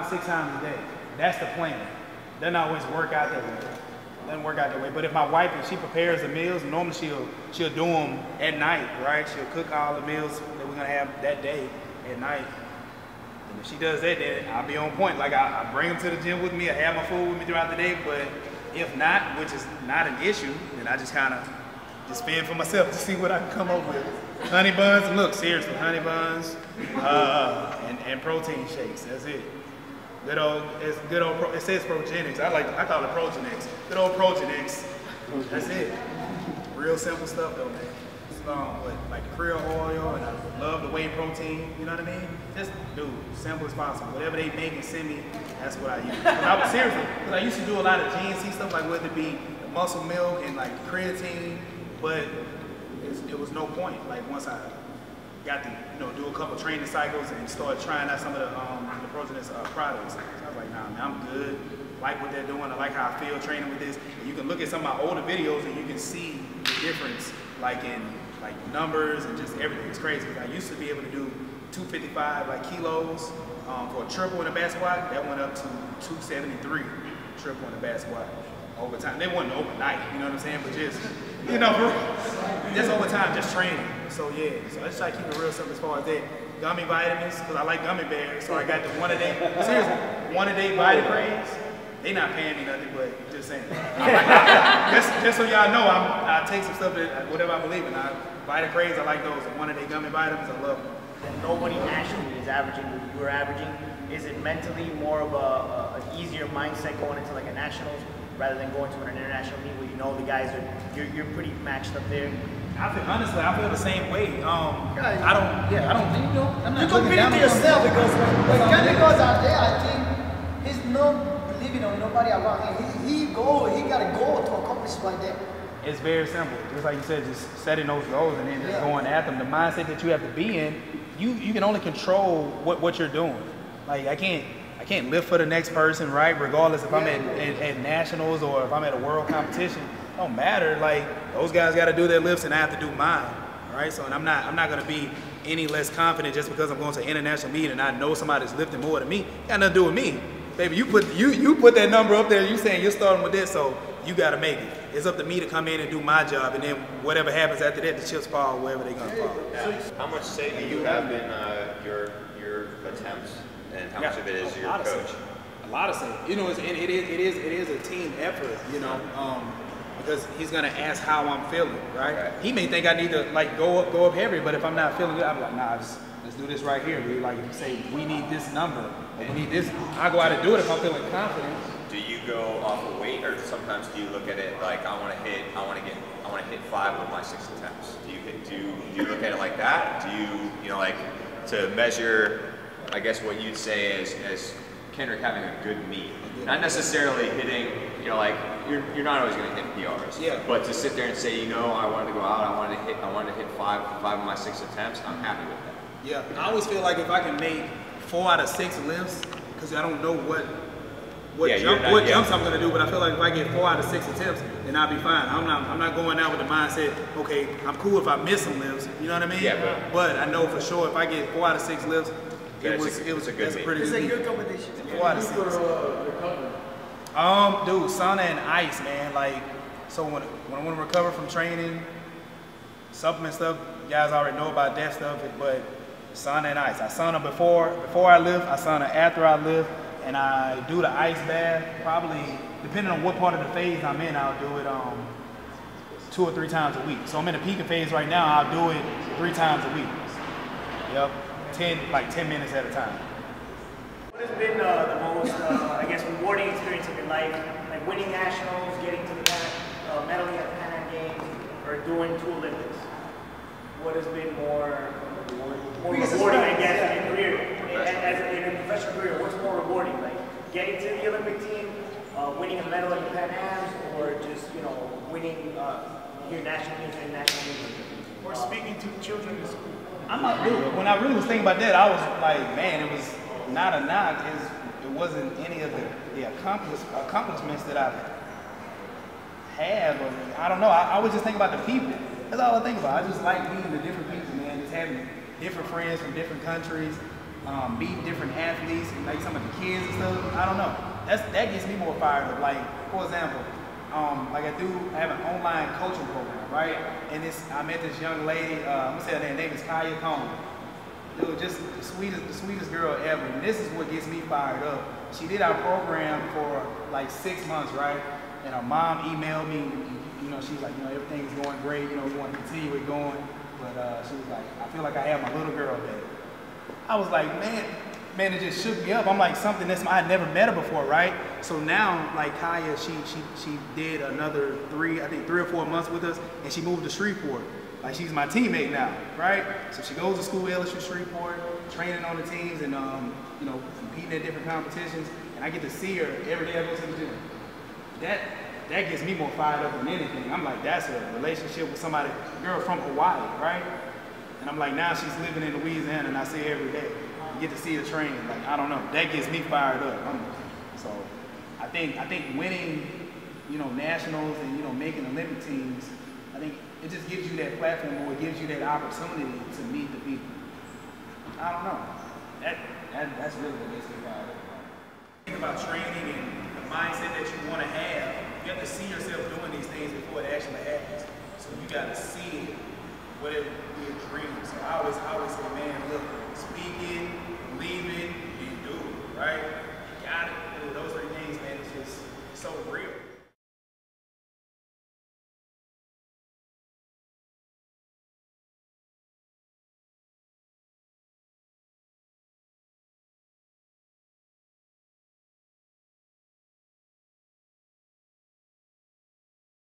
or 6 times a day. That's the plan. Doesn't always work out that way. Doesn't work out that way. But if my wife, if she prepares the meals, normally she'll do them at night, right? She'll cook all the meals that we're gonna have that day at night. And if she does that, then I'll be on point. Like I bring them to the gym with me, I have my food with me throughout the day. But if not, which is not an issue, then I just kind of just fend for myself to see what I can come up with. Honey buns, and look, seriously, honey buns and protein shakes. That's it. Good old, it says Progenics. I call it Progenics. Good old Progenics. That's it. Real simple stuff though, man. But like krill oil, and I love the whey protein. You know what I mean? Just dude, simple as possible. Whatever they make and send me, that's what I use. Seriously, because I used to do a lot of GNC stuff, like whether it be the muscle milk and like creatine, but it was no point. Like once I got to do a couple training cycles and start trying out some of the Progenics products. So I was like, nah, man, I'm good. Like what they're doing. I like how I feel training with this. And you can look at some of my older videos and you can see the difference, like in numbers and just everything. It's crazy. I used to be able to do 255 kilos for a triple in a back squat. That went up to 273 triple in a back squat over time. They wasn't overnight, you know what I'm saying? But just just over time, just training. So yeah, so I just try to keep it real simple as far as that. Gummy vitamins, because I like gummy bears, so I got the one-a-day, seriously, one-a-day Vitapraise. They not paying me nothing, but just saying. Just so y'all know, I take some stuff that, whatever I believe in. Vitapraise, I like those. One-a-day gummy vitamins, I love them. Nobody nationally is averaging what you were averaging. Is it mentally more of an easier mindset going into like a nationals rather than going to an international meet where you know the guys are, you're pretty matched up there? Honestly, I feel the same way. I don't think I'm not. You competing to yourself because when Kendrick goes out there, I think he's not believing on nobody around him. He got a goal to accomplish right there. It's very simple. Just like you said, just setting those goals and then just going at them. The mindset that you have to be in, you can only control what you're doing. Like I can't lift for the next person, right? Regardless if I'm at nationals or if I'm at a world competition. It don't matter. Like those guys got to do their lifts and I have to do mine, right? So and I'm not gonna be any less confident just because I'm going to an international meet and I know somebody's lifting more than me. It got nothing to do with me, baby. You put that number up there. You saying you're starting with this, so you got to make it. It's up to me to come in and do my job, and then whatever happens after that, the chips fall wherever they're gonna fall. How much say do you have in your attempts, and how much of it is your coach? A lot of say. It is a team effort. Because he's gonna ask how I'm feeling, right? He may think I need to go up heavy, but if I'm not feeling good, I'm like, nah, let's do this right here. We if you say we need this number, or we need this, I go out and do it if I'm feeling confident. Do you go off of weight, or sometimes do you look at it like I want to hit 5 with my 6 attempts? Do you look at it like that? Do you like to measure? I guess what you'd say is as Kendrick having a good meet, not necessarily hitting. You're not always going to hit PRs. Yeah. But to sit there and say, I wanted to go out, I wanted to hit 5 of my 6 attempts, I'm happy with that. Yeah. I always feel like if I can make 4 out of 6 lifts, because I don't know what jumps I'm gonna do, but I feel like if I get 4 out of 6 attempts, then I'll be fine. I'm not going out with the mindset, okay, I'm cool if I miss some lifts, you know what I mean? Yeah, but I know for sure if I get 4 out of 6 lifts, it's a pretty good competition. 4 out of 6. Dude, sauna and ice, man. So when I want to recover from training, supplement stuff, you guys already know about that stuff, but sauna and ice. I sauna before I lift, I sauna after I lift, and I do the ice bath probably, depending on what part of the phase I'm in, I'll do it 2 or 3 times a week. So I'm in the peaking phase right now, I'll do it 3 times a week. Yep, 10 minutes at a time. What has been the most, rewarding experience of your life? Like winning nationals, getting to the medaling at the Pan Am Games, or doing 2 Olympics? What has been more rewarding, I guess, in your career? As in a professional career, what's more rewarding? Like getting to the Olympic team, winning a medal at the Pan Ams, or just, winning your national teams and national teams? Or speaking to children in school? When I really was thinking about that, I was like, man, it was not a knock. It wasn't any of the accomplishments that I've had. Or, I don't know. I was just thinking about the people. That's all I think about. I just like meeting the different people, man. Just having different friends from different countries. meeting different athletes and like some of the kids and stuff. I don't know. That gets me more fired up. Like, for example, like I have an online coaching program, right? And I met this young lady, I'm gonna say her name is Kaya Cone. Dude, just the sweetest girl ever. And this is what gets me fired up. She did our program for like 6 months, right? And her mom emailed me, you know, she's like, you know, everything's going great, you know, we want to continue it going. But she was like, I feel like I have my little girl back. I was like, man, it just shook me up. I'm like, something I had never met her before, right? So now, like Kaya, she did another 3 or 4 months with us, and she moved to Shreveport. Like, she's my teammate now, right? So she goes to school at LSU Shreveport, training on the teams and, you know, competing at different competitions. And I get to see her every day I go to the gym. That gets me more fired up than anything. I'm like, that's a relationship with somebody, girl from Hawaii, right? And I'm like, now she's living in Louisiana and I see her every day. You get to see her train. Like, I don't know. That gets me fired up. So I think winning, you know, nationals and, you know, making Olympic teams, I think it just gives you that platform, or it gives you that opportunity to meet the people. I don't know. That's really what gets me fired up. Think about training and the mindset that you want to have. You have to see yourself doing these things before it actually happens. So you got to see it, whatever your dream. So I always say, man, look, speak it, believe it, and do it, right? You got it. Those 3 things, man, it's just so real.